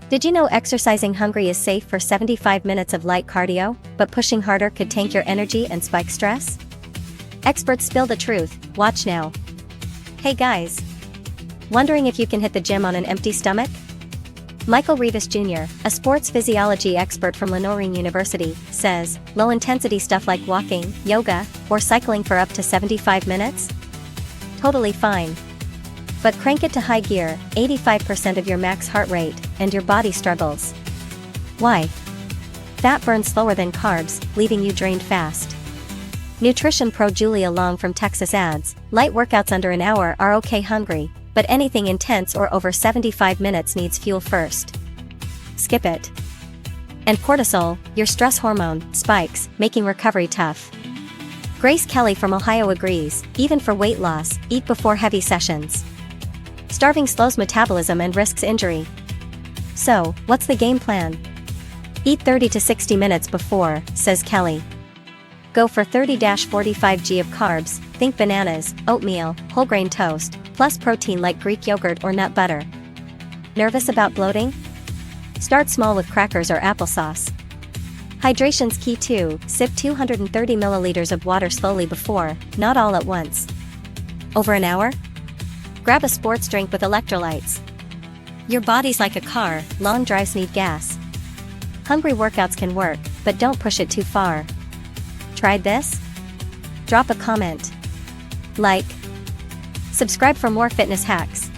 Did you know exercising hungry is safe for 75 minutes of light cardio, but pushing harder could tank your energy and spike stress? Experts spill the truth, watch now. Hey guys! Wondering if you can hit the gym on an empty stomach? Michael Rivas Jr., a sports physiology expert from Lenoir University, says, low-intensity stuff like walking, yoga, or cycling for up to 75 minutes? Totally fine. But crank it to high gear, 85% of your max heart rate, and your body struggles. Why? Fat burns slower than carbs, leaving you drained fast. Nutrition pro Julia Long from Texas adds, light workouts under an hour are okay hungry, but anything intense or over 75 minutes needs fuel first. Skip it. And cortisol, your stress hormone, spikes, making recovery tough. Grace Kelly from Ohio agrees, even for weight loss, eat before heavy sessions. Starving slows metabolism and risks injury. So, what's the game plan? Eat 30 to 60 minutes before, says Kelly. Go for 30-45 g of carbs, think bananas, oatmeal, whole grain toast, plus protein like Greek yogurt or nut butter. Nervous about bloating? Start small with crackers or applesauce. Hydration's key too, sip 230 milliliters of water slowly before, not all at once. Over an hour? Grab a sports drink with electrolytes. Your body's like a car, long drives need gas. Hungry workouts can work, but don't push it too far. Tried this? Drop a comment. Like. Subscribe for more fitness hacks.